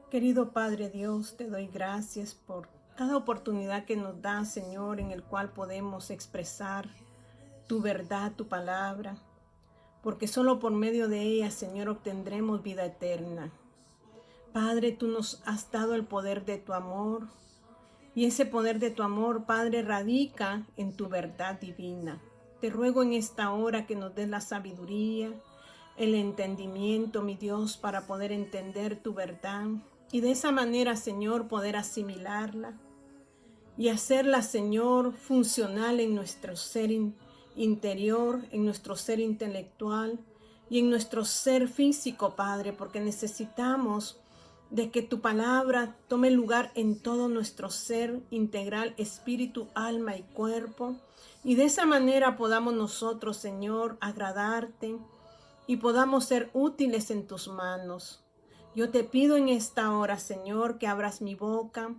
Querido Padre Dios, te doy gracias por cada oportunidad que nos das, Señor, en el cual podemos expresar tu verdad, tu palabra, porque solo por medio de ella, Señor, obtendremos vida eterna. Padre, tú nos has dado el poder de tu amor, y ese poder de tu amor, Padre, radica en tu verdad divina. Te ruego en esta hora que nos des la sabiduría, el entendimiento, mi Dios, para poder entender tu verdad y de esa manera, Señor, poder asimilarla y hacerla, Señor, funcional en nuestro ser interior, en nuestro ser intelectual y en nuestro ser físico, Padre, porque necesitamos de que tu palabra tome lugar en todo nuestro ser integral, espíritu, alma y cuerpo, y de esa manera podamos nosotros, Señor, agradarte y podamos ser útiles en tus manos. Yo te pido en esta hora, Señor, que abras mi boca,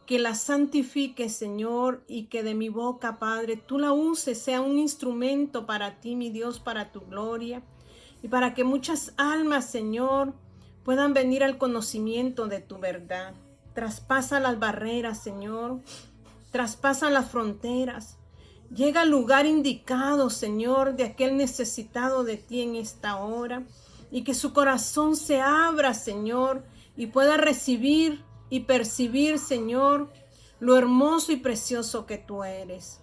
que la santifiques, Señor, y que de mi boca, Padre, tú la uses, sea un instrumento para ti, mi Dios, para tu gloria, y para que muchas almas, Señor, puedan venir al conocimiento de tu verdad. Traspasa las barreras, Señor, traspasa las fronteras. Llega al lugar indicado, Señor, de aquel necesitado de ti en esta hora, y que su corazón se abra, Señor, y pueda recibir y percibir, Señor, lo hermoso y precioso que tú eres.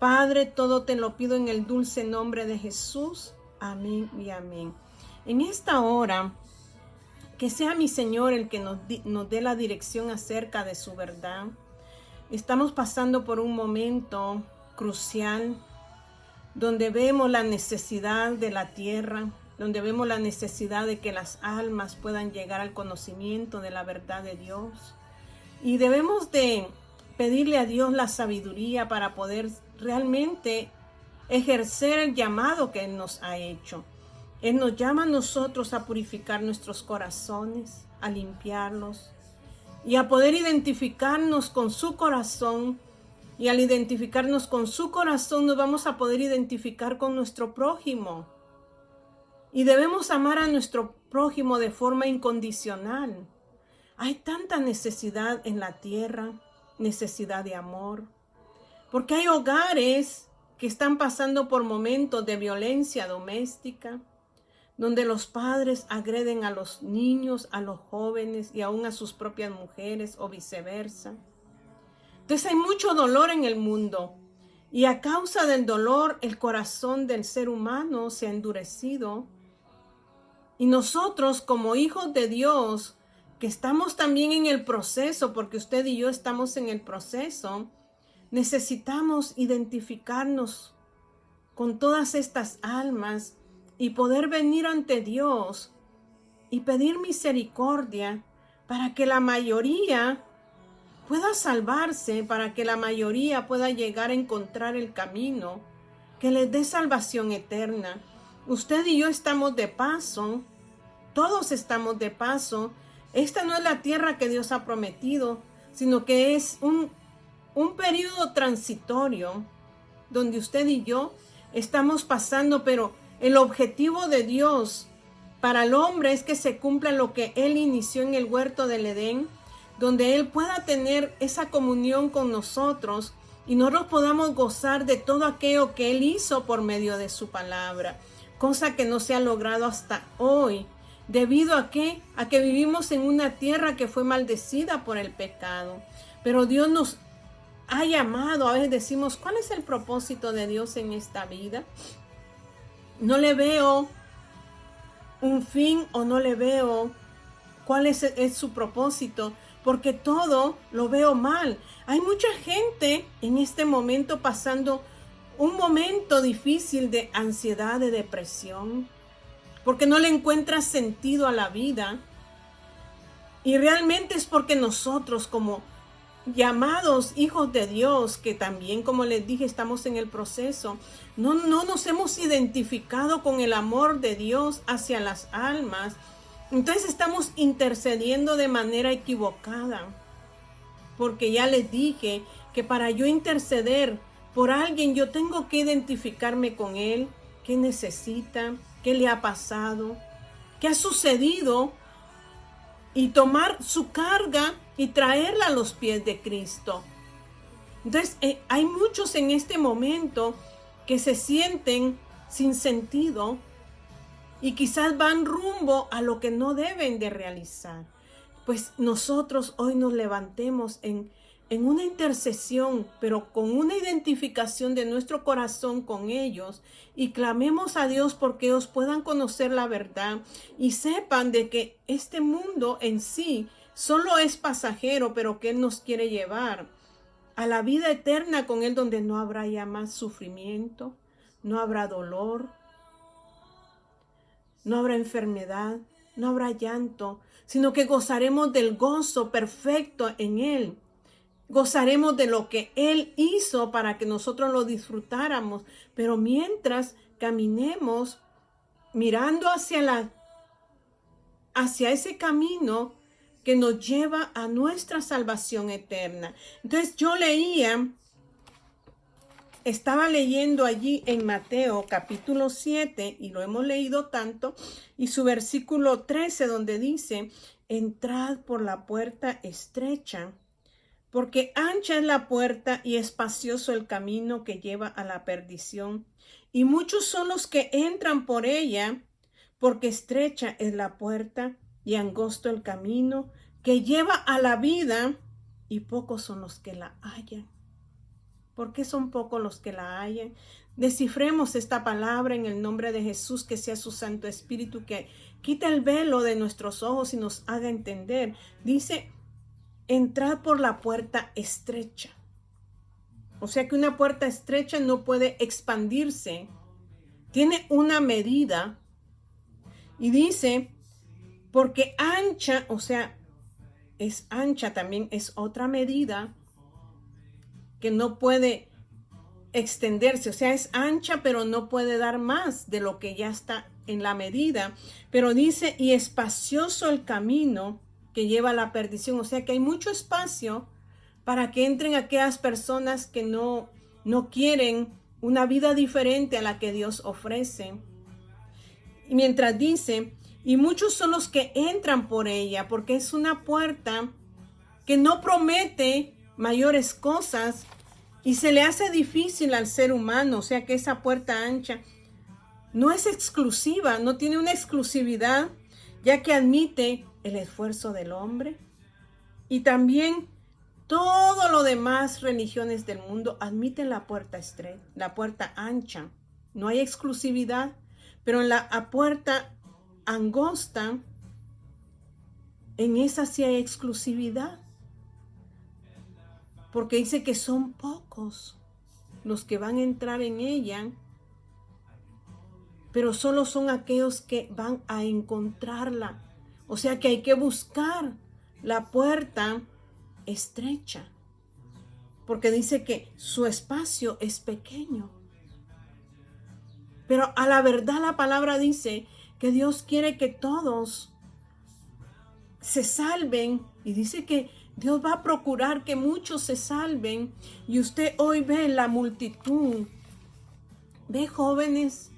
Padre, todo te lo pido en el dulce nombre de Jesús. Amén y amén. En esta hora, que sea mi Señor el que nos dé la dirección acerca de su verdad. Estamos pasando por un momento crucial donde vemos la necesidad de la tierra, donde vemos la necesidad de que las almas puedan llegar al conocimiento de la verdad de Dios. Y debemos de pedirle a Dios la sabiduría para poder realmente ejercer el llamado que Él nos ha hecho. Él nos llama a nosotros a purificar nuestros corazones, a limpiarlos y a poder identificarnos con su corazón. Y al identificarnos con su corazón nos vamos a poder identificar con nuestro prójimo. Y debemos amar a nuestro prójimo de forma incondicional. Hay tanta necesidad en la tierra, necesidad de amor, porque hay hogares que están pasando por momentos de violencia doméstica, donde los padres agreden a los niños, a los jóvenes y aún a sus propias mujeres o viceversa. Entonces hay mucho dolor en el mundo y a causa del dolor el corazón del ser humano se ha endurecido. Y nosotros como hijos de Dios, que estamos también en el proceso, porque usted y yo estamos en el proceso, necesitamos identificarnos con todas estas almas y poder venir ante Dios y pedir misericordia para que la mayoría pueda salvarse, para que la mayoría pueda llegar a encontrar el camino que les dé salvación eterna. Usted y yo estamos de paso, todos estamos de paso. Esta no es la tierra que Dios ha prometido, sino que es un periodo transitorio donde usted y yo estamos pasando, pero el objetivo de Dios para el hombre es que se cumpla lo que Él inició en el huerto del Edén, donde Él pueda tener esa comunión con nosotros y nosotros podamos gozar de todo aquello que Él hizo por medio de su palabra, cosa que no se ha logrado hasta hoy, debido a que vivimos en una tierra que fue maldecida por el pecado. Pero Dios nos ha llamado, a veces decimos, ¿cuál es el propósito de Dios en esta vida? No le veo un fin o no le veo cuál es su propósito, porque todo lo veo mal. Hay mucha gente en este momento pasando un momento difícil de ansiedad, de depresión, porque no le encuentra sentido a la vida. Y realmente es porque nosotros como llamados hijos de Dios, que también, como les dije, estamos en el proceso, no nos hemos identificado con el amor de Dios hacia las almas. Entonces estamos intercediendo de manera equivocada, porque ya les dije que para yo interceder por alguien yo tengo que identificarme con él, qué necesita, qué le ha pasado, qué ha sucedido y tomar su carga y traerla a los pies de Cristo. Entonces, hay muchos en este momento que se sienten sin sentido y quizás van rumbo a lo que no deben de realizar. Pues nosotros hoy nos levantemos en una intercesión, pero con una identificación de nuestro corazón con ellos, y clamemos a Dios porque ellos puedan conocer la verdad y sepan de que este mundo en sí solo es pasajero, pero que Él nos quiere llevar a la vida eterna con Él, donde no habrá ya más sufrimiento, no habrá dolor, no habrá enfermedad, no habrá llanto, sino que gozaremos del gozo perfecto en Él. Gozaremos de lo que Él hizo para que nosotros lo disfrutáramos, pero mientras caminemos mirando hacia ese camino que nos lleva a nuestra salvación eterna. Entonces yo estaba leyendo allí en Mateo capítulo 7, y lo hemos leído tanto, y su versículo 13, donde dice: entrad por la puerta estrecha, porque ancha es la puerta y espacioso el camino que lleva a la perdición, y muchos son los que entran por ella, porque estrecha es la puerta y angosto el camino que lleva a la vida, y pocos son los que la hallan. ¿Por qué son pocos los que la hallan? Descifremos esta palabra en el nombre de Jesús, que sea su Santo Espíritu que quite el velo de nuestros ojos y nos haga entender. Dice: entrad por la puerta estrecha. O sea que una puerta estrecha no puede expandirse. Tiene una medida. Y dice, porque ancha, o sea, es ancha, también es otra medida que no puede extenderse. O sea, es ancha, pero no puede dar más de lo que ya está en la medida. Pero dice, y espacioso el camino que lleva a la perdición. O sea que hay mucho espacio para que entren aquellas personas que no quieren una vida diferente a la que Dios ofrece. Y mientras dice, y muchos son los que entran por ella, porque es una puerta que no promete mayores cosas y se le hace difícil al ser humano. O sea que esa puerta ancha no es exclusiva, no tiene una exclusividad, ya que admite el esfuerzo del hombre. Y también todo lo demás religiones del mundo admiten la puerta estrecha, la puerta ancha. No hay exclusividad, pero en la puerta angosta, en esa sí hay exclusividad. Porque dice que son pocos los que van a entrar en ella, pero solo son aquellos que van a encontrarla. O sea que hay que buscar la puerta estrecha, porque dice que su espacio es pequeño. Pero a la verdad la palabra dice que Dios quiere que todos se salven, y dice que Dios va a procurar que muchos se salven. Y usted hoy ve la multitud, ve jóvenes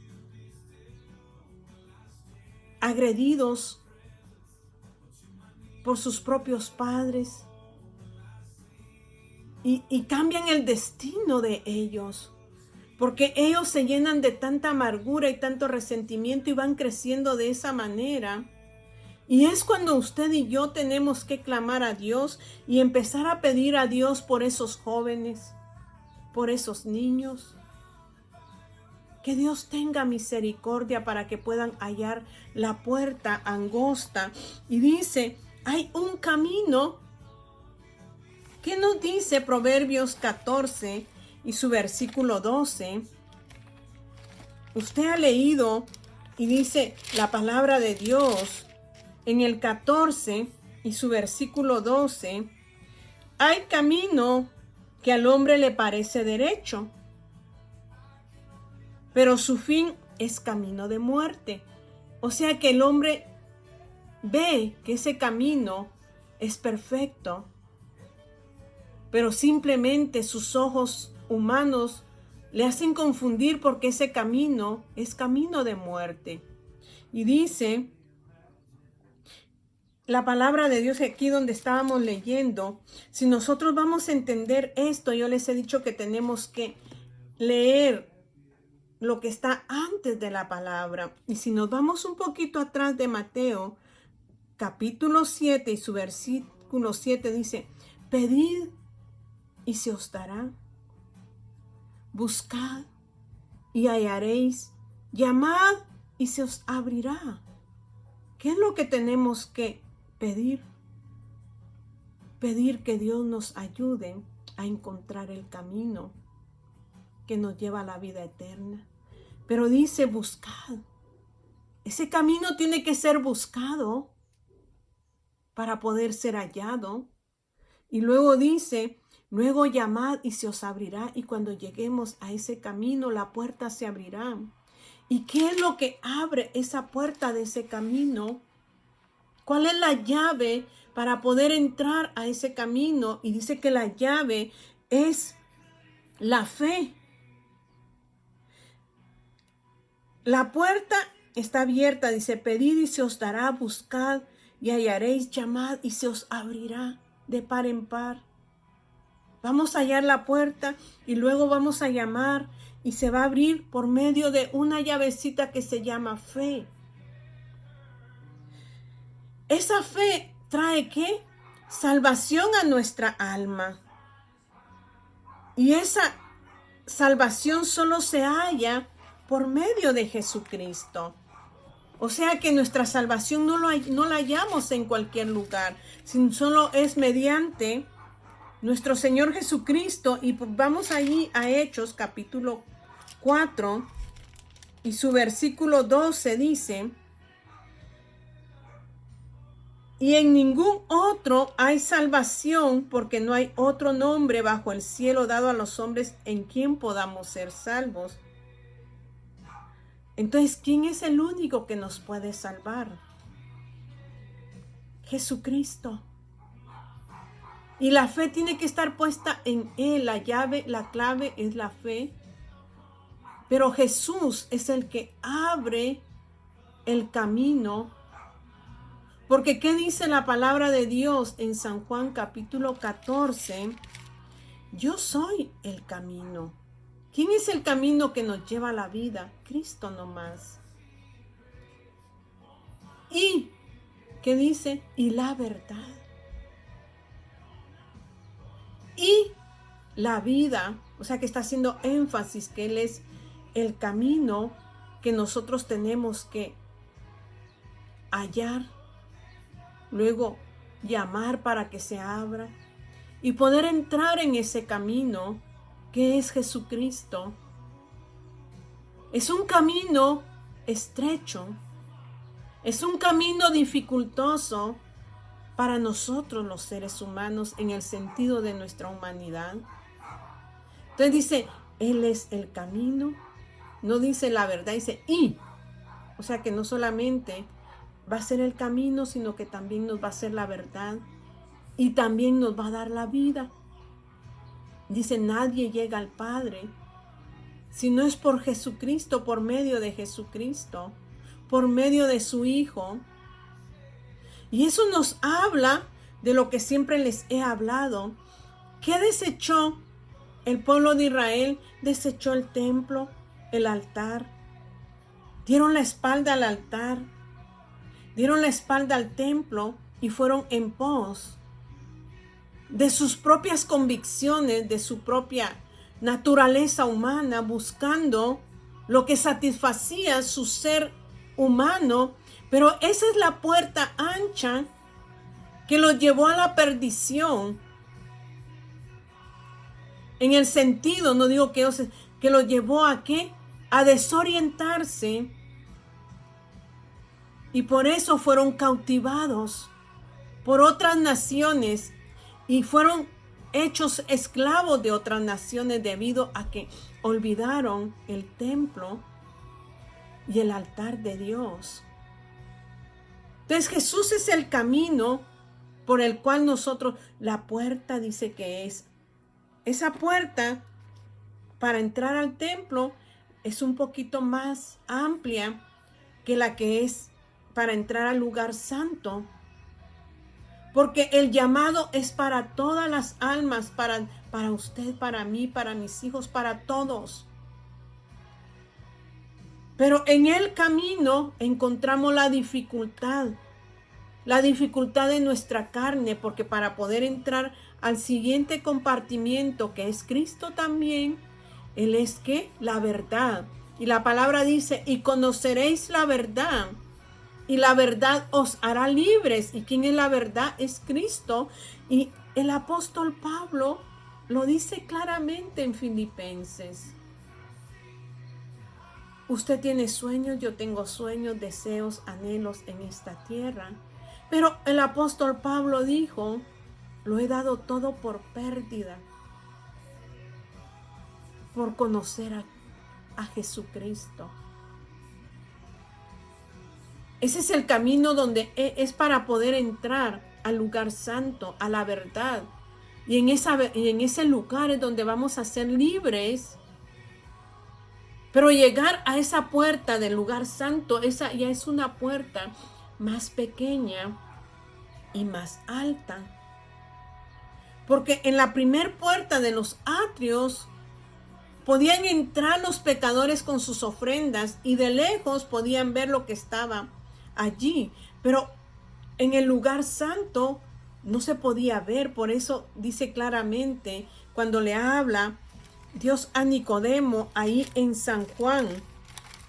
agredidos por sus propios padres, y cambian el destino de ellos, porque ellos se llenan de tanta amargura y tanto resentimiento y van creciendo de esa manera. Y es cuando usted y yo tenemos que clamar a Dios y empezar a pedir a Dios por esos jóvenes, por esos niños. Que Dios tenga misericordia para que puedan hallar la puerta angosta. Y dice, hay un camino. ¿Qué nos dice Proverbios 14 y su versículo 12? Usted ha leído y dice la palabra de Dios en el 14 y su versículo 12. Hay camino que al hombre le parece derecho, pero su fin es camino de muerte. O sea que el hombre ve que ese camino es perfecto, pero simplemente sus ojos humanos le hacen confundir, porque ese camino es camino de muerte. Y dice, la palabra de Dios aquí donde estábamos leyendo, si nosotros vamos a entender esto, yo les he dicho que tenemos que leer lo que está antes de la palabra. Y si nos vamos un poquito atrás de Mateo, capítulo 7 y su versículo 7 dice, pedid y se os dará, buscad y hallaréis, llamad y se os abrirá. ¿Qué es lo que tenemos que pedir? Pedir que Dios nos ayude a encontrar el camino que nos lleva a la vida eterna. Pero dice, buscad. Ese camino tiene que ser buscado para poder ser hallado. Y luego dice, luego llamad y se os abrirá. Y cuando lleguemos a ese camino, la puerta se abrirá. ¿Y qué es lo que abre esa puerta de ese camino? ¿Cuál es la llave para poder entrar a ese camino? Y dice que la llave es la fe. La puerta está abierta, dice, pedid y se os dará, buscad y hallaréis, llamad y se os abrirá de par en par. Vamos a hallar la puerta y luego vamos a llamar y se va a abrir por medio de una llavecita que se llama fe. Esa fe trae ¿qué? Salvación a nuestra alma. Y esa salvación solo se halla por medio de Jesucristo. O sea que nuestra salvación no la hallamos en cualquier lugar, sino solo es mediante nuestro Señor Jesucristo. Y vamos allí a Hechos capítulo 4 y su versículo 12 dice, y en ningún otro hay salvación, porque no hay otro nombre bajo el cielo dado a los hombres en quien podamos ser salvos. Entonces, ¿quién es el único que nos puede salvar? Jesucristo. Y la fe tiene que estar puesta en Él. La llave, la clave es la fe. Pero Jesús es el que abre el camino. Porque ¿qué dice la palabra de Dios en San Juan capítulo 14? Yo soy el camino. ¿Quién es el camino que nos lleva a la vida? Cristo nomás. ¿Y qué dice? Y la verdad. Y la vida, o sea que está haciendo énfasis que Él es el camino que nosotros tenemos que hallar, luego llamar para que se abra y poder entrar en ese camino que es Jesucristo. Es un camino estrecho, es un camino dificultoso para nosotros los seres humanos en el sentido de nuestra humanidad. Entonces dice, Él es el camino, no dice la verdad, dice y. O sea que no solamente va a ser el camino, sino que también nos va a ser la verdad y también nos va a dar la vida. Dice, nadie llega al Padre si no es por Jesucristo, por medio de Jesucristo, por medio de su Hijo. Y eso nos habla de lo que siempre les he hablado. ¿Qué desechó el pueblo de Israel? Desechó el templo, el altar. Dieron la espalda al altar. Dieron la espalda al templo y fueron en pos de sus propias convicciones, de su propia naturaleza humana, buscando lo que satisfacía su ser humano. Pero esa es la puerta ancha que los llevó a la perdición. En el sentido, no digo que los llevó a ¿qué? A desorientarse. Y por eso fueron cautivados por otras naciones y fueron hechos esclavos de otras naciones debido a que olvidaron el templo y el altar de Dios. Entonces Jesús es el camino por el cual nosotros, la puerta dice que es. Esa puerta para entrar al templo es un poquito más amplia que la que es para entrar al lugar santo. Porque el llamado es para todas las almas, para usted, para mí, para mis hijos, para todos. Pero en el camino encontramos la dificultad de nuestra carne, porque para poder entrar al siguiente compartimiento, que es Cristo también, Él es que la verdad. Y la palabra dice, y conoceréis la verdad, y la verdad os hará libres. ¿Y quién es la verdad? Es Cristo. Y el apóstol Pablo lo dice claramente en Filipenses. Usted tiene sueños, yo tengo sueños, deseos, anhelos en esta tierra. Pero el apóstol Pablo dijo, lo he dado todo por pérdida, por conocer a Jesucristo. Ese es el camino donde es para poder entrar al lugar santo, a la verdad. Y en ese lugar es donde vamos a ser libres. Pero llegar a esa puerta del lugar santo, esa ya es una puerta más pequeña y más alta. Porque en la primer puerta de los atrios podían entrar los pecadores con sus ofrendas y de lejos podían ver lo que estaba allí. Pero en el lugar santo no se podía ver. Por eso dice claramente cuando le habla Dios a Nicodemo ahí en San Juan,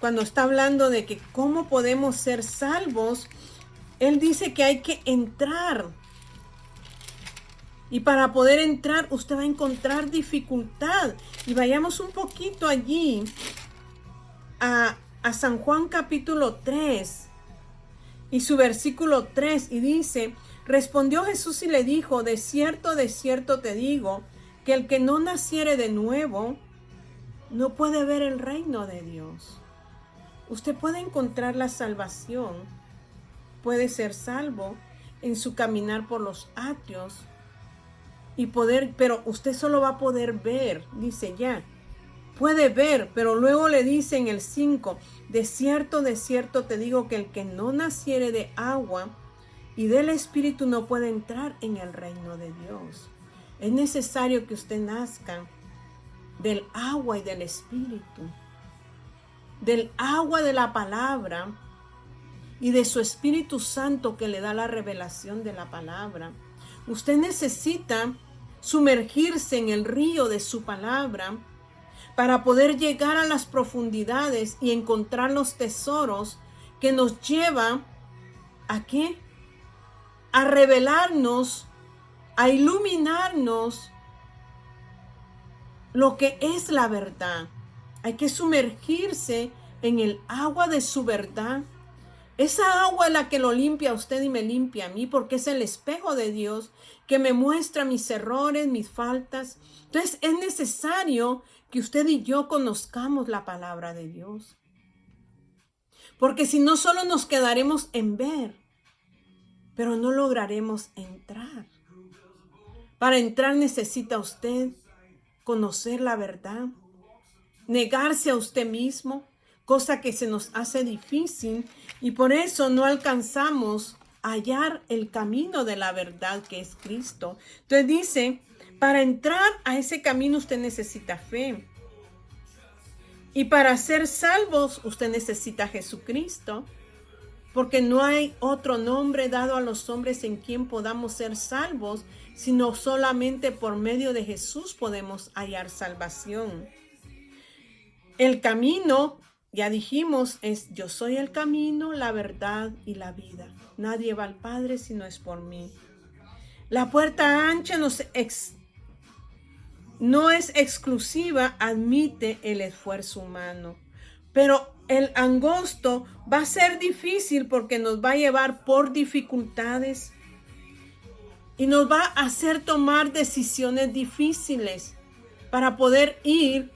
cuando está hablando de que cómo podemos ser salvos, Él dice que hay que entrar. Y para poder entrar, usted va a encontrar dificultad. Y vayamos un poquito allí a San Juan capítulo 3 y su versículo 3. Y dice, respondió Jesús y le dijo, de cierto te digo, que el que no naciere de nuevo no puede ver el reino de Dios. Usted puede encontrar la salvación, puede ser salvo en su caminar por los atrios y pero usted solo va a poder ver, dice ya, puede ver, pero luego le dice en el 5, de cierto te digo que el que no naciere de agua y del Espíritu no puede entrar en el reino de Dios. Es necesario que usted nazca del agua y del Espíritu, del agua de la palabra y de su Espíritu Santo que le da la revelación de la palabra. Usted necesita sumergirse en el río de su palabra para poder llegar a las profundidades y encontrar los tesoros que nos lleva ¿a qué? A revelarnos, a iluminarnos lo que es la verdad. Hay que sumergirse en el agua de su verdad. Esa agua es la que lo limpia a usted y me limpia a mí, porque es el espejo de Dios que me muestra mis errores, mis faltas. Entonces es necesario que usted y yo conozcamos la palabra de Dios. Porque si no, solo nos quedaremos en ver, pero no lograremos entrar. Para entrar necesita usted conocer la verdad, negarse a usted mismo, cosa que se nos hace difícil y por eso no alcanzamos a hallar el camino de la verdad que es Cristo. Entonces dice, para entrar a ese camino usted necesita fe. Y para ser salvos usted necesita a Jesucristo, porque no hay otro nombre dado a los hombres en quien podamos ser salvos, sino solamente por medio de Jesús podemos hallar salvación. El camino, ya dijimos, es yo soy el camino, la verdad y la vida. Nadie va al Padre si no es por mí. La puerta ancha no es exclusiva, admite el esfuerzo humano. Pero el angosto va a ser difícil porque nos va a llevar por dificultades y nos va a hacer tomar decisiones difíciles. Para poder ir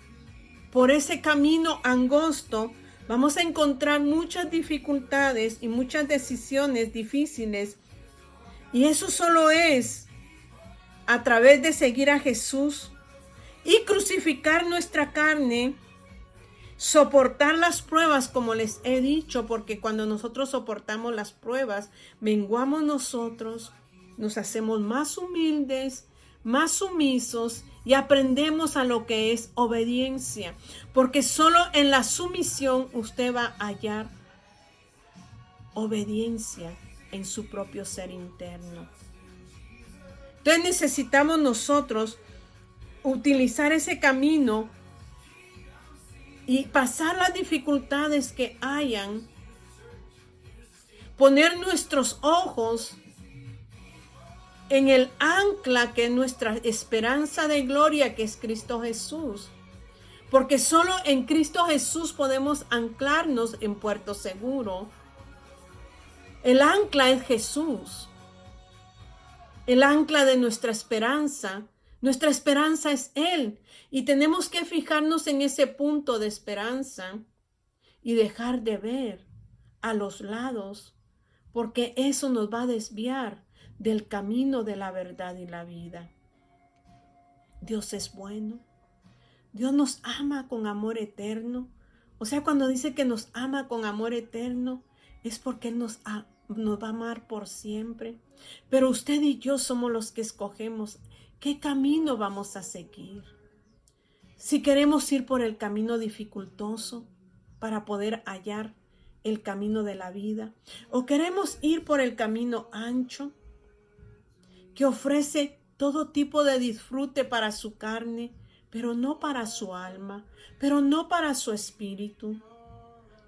por ese camino angosto, vamos a encontrar muchas dificultades y muchas decisiones difíciles. Y eso solo es a través de seguir a Jesús y crucificar nuestra carne, soportar las pruebas, como les he dicho, porque cuando nosotros soportamos las pruebas, menguamos nosotros nos hacemos más humildes, más sumisos y aprendemos a lo que es obediencia. Porque solo en la sumisión usted va a hallar obediencia en su propio ser interno. Entonces necesitamos nosotros utilizar ese camino y pasar las dificultades que hayan, poner nuestros ojos en el ancla que es nuestra esperanza de gloria, que es Cristo Jesús. Porque solo en Cristo Jesús podemos anclarnos en puerto seguro. El ancla es Jesús. El ancla de nuestra esperanza. Nuestra esperanza es Él. Y tenemos que fijarnos en ese punto de esperanza y dejar de ver a los lados, porque eso nos va a desviar del camino de la verdad y la vida. Dios es bueno. Dios nos ama con amor eterno. O sea, cuando dice que nos ama con amor eterno, es porque Él nos va a amar por siempre. Pero usted y yo somos los que escogemos qué camino vamos a seguir. Si queremos ir por el camino dificultoso para poder hallar el camino de la vida, o queremos ir por el camino ancho que ofrece todo tipo de disfrute para su carne, pero no para su alma, pero no para su espíritu.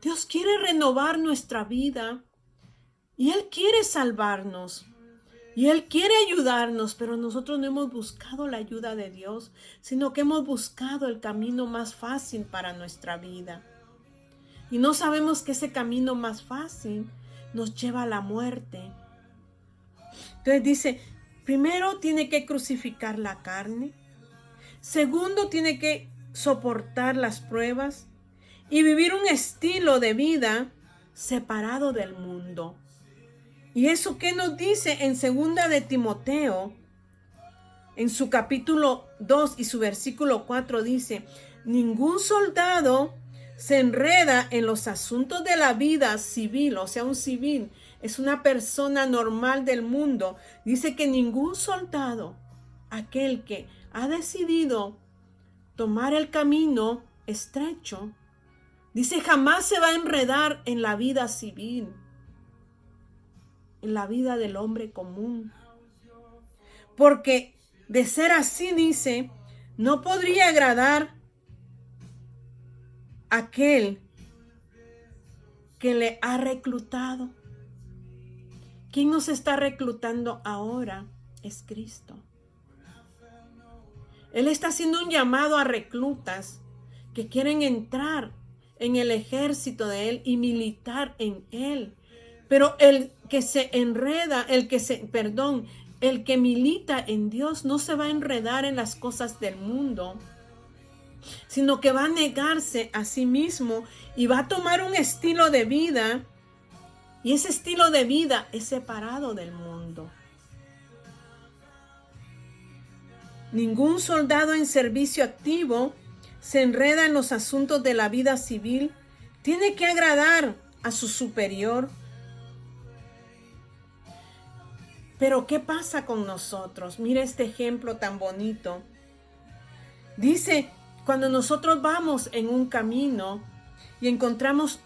Dios quiere renovar nuestra vida y Él quiere salvarnos y Él quiere ayudarnos, pero nosotros no hemos buscado la ayuda de Dios, sino que hemos buscado el camino más fácil para nuestra vida. Y no sabemos que ese camino más fácil nos lleva a la muerte. Entonces dice, primero tiene que crucificar la carne. Segundo, tiene que soportar las pruebas y vivir un estilo de vida separado del mundo. ¿Y eso qué nos dice en 2 de Timoteo? En su capítulo 2 y su versículo 4 dice, ningún soldado se enreda en los asuntos de la vida civil, o sea, un civil es una persona normal del mundo. Dice que ningún soldado, aquel que ha decidido tomar el camino estrecho, dice, jamás se va a enredar en la vida civil, en la vida del hombre común. Porque de ser así, dice, no podría agradar a aquel que le ha reclutado. ¿Quién nos está reclutando ahora? Es Cristo. Él está haciendo un llamado a reclutas que quieren entrar en el ejército de Él y militar en Él. Pero el que se enreda, el que milita en Dios no se va a enredar en las cosas del mundo, sino que va a negarse a sí mismo y va a tomar un estilo de vida, y ese estilo de vida es separado del mundo. Ningún soldado en servicio activo se enreda en los asuntos de la vida civil. Tiene que agradar a su superior. Pero ¿qué pasa con nosotros? Mira este ejemplo tan bonito. Dice, cuando nosotros vamos en un camino y encontramos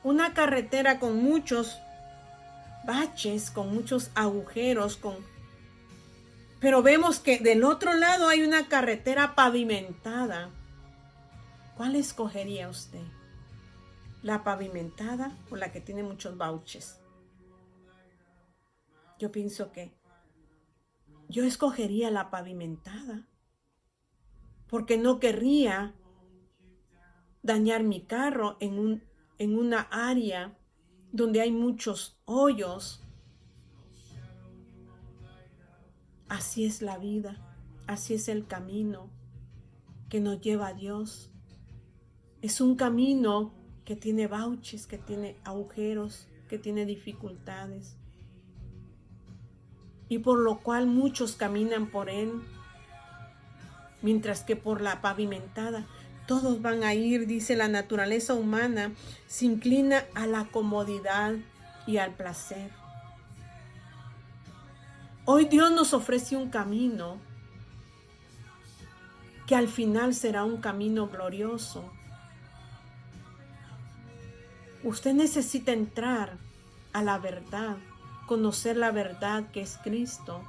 una carretera con muchos baches, con muchos agujeros, pero vemos que del otro lado hay una carretera pavimentada. ¿Cuál escogería usted? ¿La pavimentada o la que tiene muchos baches? Yo pienso que yo escogería la pavimentada, porque no querría dañar mi carro en una área donde hay muchos hoyos. Así es la vida, así es el camino que nos lleva a Dios. Es un camino que tiene baches, que tiene agujeros, que tiene dificultades, y por lo cual muchos caminan por él, mientras que por la pavimentada todos van a ir. Dice, la naturaleza humana se inclina a la comodidad y al placer. Hoy Dios nos ofrece un camino que al final será un camino glorioso. Usted necesita entrar a la verdad, conocer la verdad que es Cristo,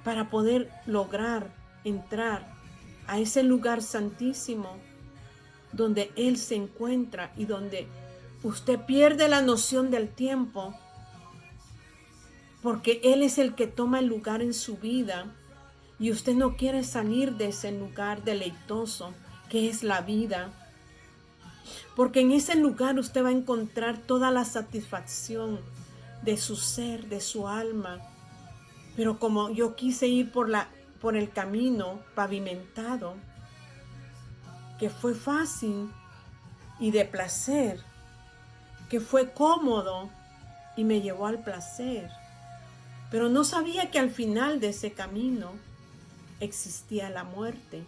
para poder lograr entrar a ese lugar santísimo donde Él se encuentra y donde usted pierde la noción del tiempo, porque Él es el que toma el lugar en su vida y usted no quiere salir de ese lugar deleitoso que es la vida, porque en ese lugar usted va a encontrar toda la satisfacción de su ser, de su alma. Pero como yo quise ir por el camino pavimentado, que fue fácil y de placer, que fue cómodo y me llevó al placer, pero no sabía que al final de ese camino existía la muerte.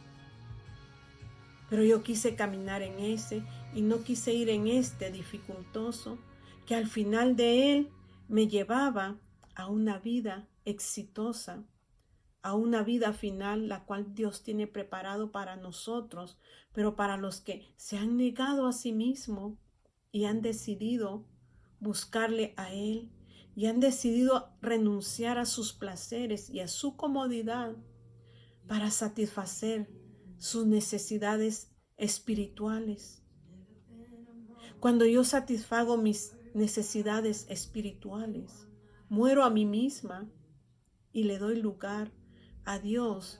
Pero yo quise caminar en ese y no quise ir en este dificultoso, que al final de él me llevaba a una vida exitosa, a una vida final, la cual Dios tiene preparado para nosotros, pero para los que se han negado a sí mismos y han decidido buscarle a Él y han decidido renunciar a sus placeres y a su comodidad para satisfacer sus necesidades espirituales. Cuando yo satisfago mis necesidades espirituales, muero a mí misma y le doy lugar a Dios,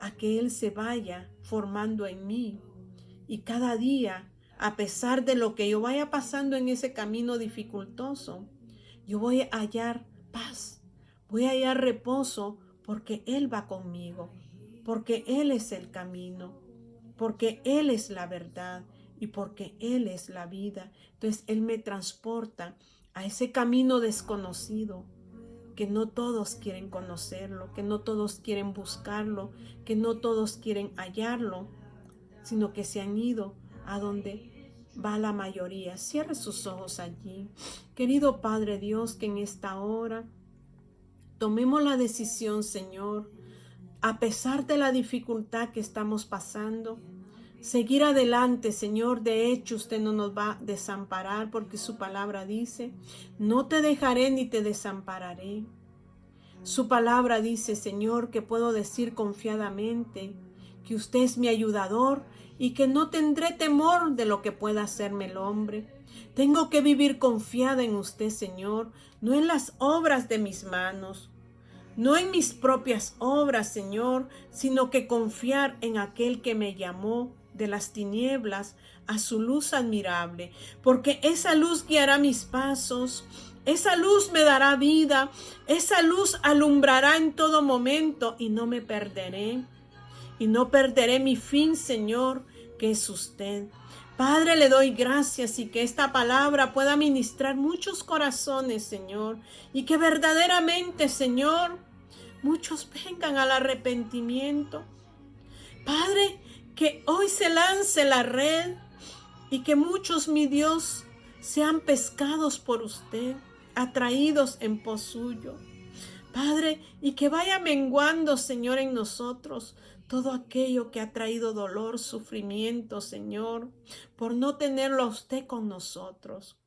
a que Él se vaya formando en mí. Y cada día, a pesar de lo que yo vaya pasando en ese camino dificultoso, yo voy a hallar paz, voy a hallar reposo, porque Él va conmigo, porque Él es el camino, porque Él es la verdad y porque Él es la vida. Entonces Él me transporta a ese camino desconocido, que no todos quieren conocerlo, que no todos quieren buscarlo, que no todos quieren hallarlo, sino que se han ido a donde va la mayoría. Cierre sus ojos allí. Querido Padre Dios, que en esta hora tomemos la decisión, Señor, a pesar de la dificultad que estamos pasando, seguir adelante, Señor. De hecho, usted no nos va a desamparar, porque su palabra dice: no te dejaré ni te desampararé. Su palabra dice, Señor, que puedo decir confiadamente que usted es mi ayudador y que no tendré temor de lo que pueda hacerme el hombre. Tengo que vivir confiada en usted, Señor, no en las obras de mis manos, no en mis propias obras, Señor, sino que confiar en aquel que me llamó de las tinieblas a su luz admirable, porque esa luz guiará mis pasos, esa luz me dará vida, esa luz alumbrará en todo momento y no me perderé. Y no perderé mi fin, Señor, que es usted. Padre, le doy gracias y que esta palabra pueda ministrar muchos corazones, Señor, y que verdaderamente, Señor, muchos vengan al arrepentimiento. Padre, que hoy se lance la red y que muchos, mi Dios, sean pescados por usted, atraídos en pos suyo. Padre, y que vaya menguando, Señor, en nosotros todo aquello que ha traído dolor, sufrimiento, Señor, por no tenerlo a usted con nosotros.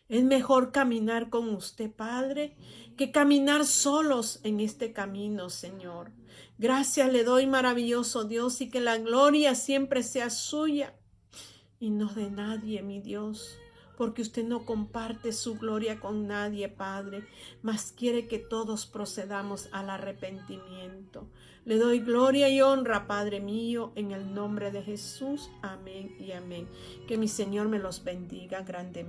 Es mejor caminar con usted, Padre, que caminar solos en este camino, Señor. Gracias le doy, maravilloso Dios, y que la gloria siempre sea suya y no de nadie, mi Dios, porque usted no comparte su gloria con nadie, Padre, mas quiere que todos procedamos al arrepentimiento. Le doy gloria y honra, Padre mío, en el nombre de Jesús. Amén y amén. Que mi Señor me los bendiga grandemente.